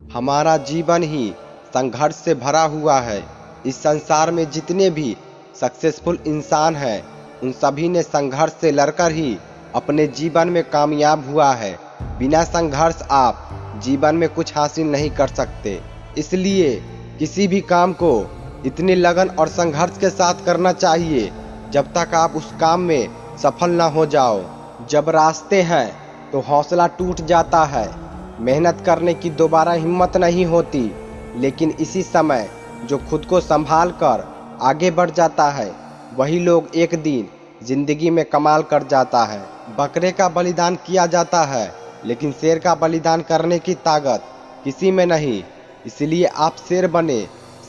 हमारा जीवन ही संघर्ष से भरा हुआ है। इस संसार में जितने भी सक्सेसफुल इंसान हैं, उन सभी ने संघर्ष से लड़कर ही अपने जीवन में कामयाब हुआ है। बिना संघर्ष आप जीवन में कुछ हासिल नहीं कर सकते। इसलिए किसी भी काम को इतनी लगन और संघर्ष के साथ करना चाहिए जब तक आप उस काम में सफल ना हो जाओ। जब रास्ते हैं तो हौसला टूट जाता है, मेहनत करने की दोबारा हिम्मत नहीं होती। लेकिन इसी समय जो खुद को संभाल कर आगे बढ़ जाता है, वही लोग एक दिन जिंदगी में कमाल कर जाता है। बकरे का बलिदान किया जाता है, लेकिन शेर का बलिदान करने की ताकत किसी में नहीं। इसलिए आप शेर बने,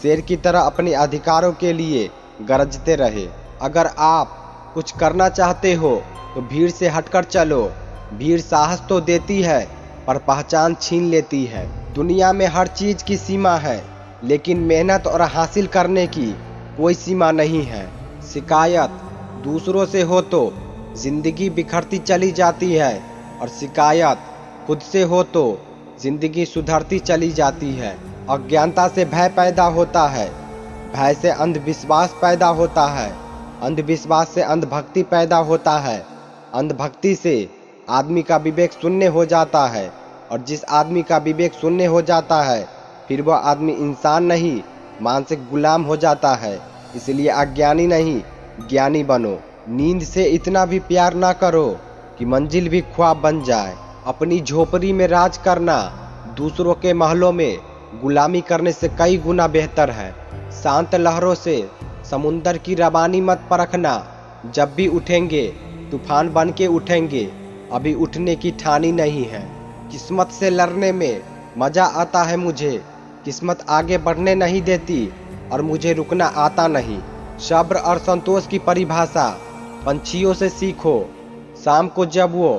शेर की तरह अपने अधिकारों के लिए गरजते रहे। अगर आप कुछ करना चाहते हो तो भीड़ से हटकर चलो। भीड़ साहस तो देती है पर पहचान छीन लेती है। दुनिया में हर चीज की सीमा है, लेकिन मेहनत और हासिल करने की कोई सीमा नहीं है। शिकायत दूसरों से हो तो जिंदगी बिखरती चली जाती है, और शिकायत खुद से हो तो जिंदगी सुधरती चली जाती है। अज्ञानता से भय पैदा होता है, भय से अंधविश्वास पैदा होता है, अंधविश्वास से अंधभक्ति पैदा होता है, अंधभक्ति से आदमी का विवेक शून्य हो जाता है, और जिस आदमी का विवेक शून्य हो जाता है फिर वह आदमी इंसान नहीं, मानसिक गुलाम हो जाता है। इसलिए अज्ञानी नहीं, ज्ञानी बनो। नींद से इतना भी प्यार ना करो कि मंजिल भी ख्वाब बन जाए। अपनी झोपड़ी में राज करना दूसरों के महलों में गुलामी करने से कई गुना बेहतर है। शांत लहरों से समुंदर की रवानी मत परखना। जब भी उठेंगे तूफान बन के उठेंगे, अभी उठने की ठानी नहीं है। किस्मत से लड़ने में मजा आता है मुझे, किस्मत आगे बढ़ने नहीं देती और मुझे रुकना आता नहीं। सब्र और संतोष की परिभाषा पंछियों से सीखो। शाम को जब वो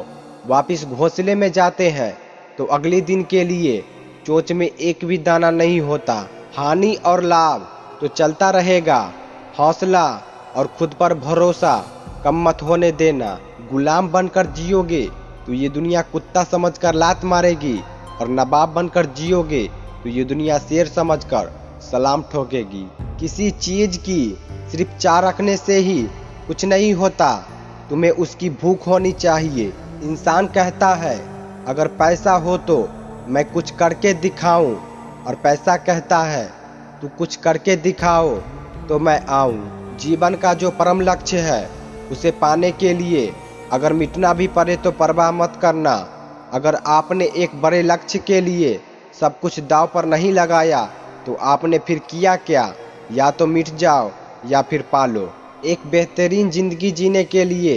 वापस घोंसले में जाते हैं तो अगले दिन के लिए चोंच में एक भी दाना नहीं होता। हानि और लाभ तो चलता रहेगा, हौसला और खुद पर भरोसा कम मत होने देना। गुलाम बनकर जियोगे तो ये दुनिया कुत्ता समझकर लात मारेगी, और नवाब बनकर जियोगे तो ये दुनिया शेर समझकर सलाम ठोकेगी। किसी चीज की सिर्फ चाह रखने से ही कुछ नहीं होता, तुम्हें उसकी भूख होनी चाहिए। इंसान कहता है अगर पैसा हो तो मैं कुछ करके दिखाऊं, और पैसा कहता है तू कुछ करके दिखाओ तो मैं आऊं। जीवन का जो परम लक्ष्य है उसे पाने के लिए अगर मिटना भी पड़े तो परवाह मत करना। अगर आपने एक बड़े लक्ष्य के लिए सब कुछ दांव पर नहीं लगाया तो आपने फिर किया क्या? या तो मिट जाओ या फिर पालो। एक बेहतरीन जिंदगी जीने के लिए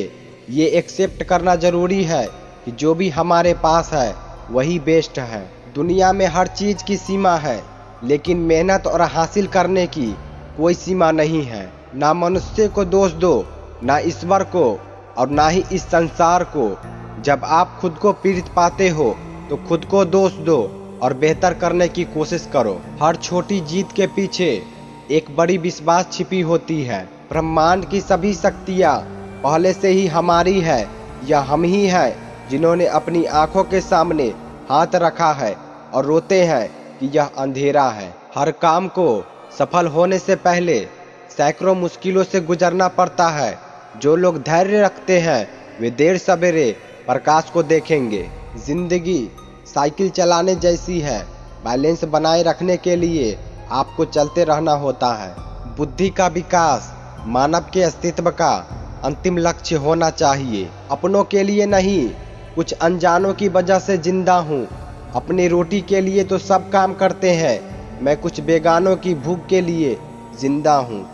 ये एक्सेप्ट करना जरूरी है कि जो भी हमारे पास है वही बेस्ट है। दुनिया में हर चीज की सीमा है, लेकिन मेहनत और हासिल करने की कोई सीमा नहीं है। ना मनुष्य को दोष दो, ना ईश्वर को, और ना ही इस संसार को। जब आप खुद को पीड़ित पाते हो तो खुद को दोष दो और बेहतर करने की कोशिश करो। हर छोटी जीत के पीछे एक बड़ी विश्वास छिपी होती है। ब्रह्मांड की सभी शक्तियाँ पहले से ही हमारी है, या हम ही हैं जिन्होंने अपनी आंखों के सामने हाथ रखा है और रोते हैं कि यह अंधेरा है। हर काम को सफल होने से पहले सैकड़ों मुश्किलों से गुजरना पड़ता है। जो लोग धैर्य रखते हैं वे देर सवेरे प्रकाश को देखेंगे। जिंदगी साइकिल चलाने जैसी है, बैलेंस बनाए रखने के लिए आपको चलते रहना होता है। बुद्धि का विकास मानव के अस्तित्व का अंतिम लक्ष्य होना चाहिए। अपनों के लिए नहीं, कुछ अनजानों की वजह से जिंदा हूँ। अपनी रोटी के लिए तो सब काम करते हैं, मैं कुछ बेगानों की भूख के लिए जिंदा हूँ।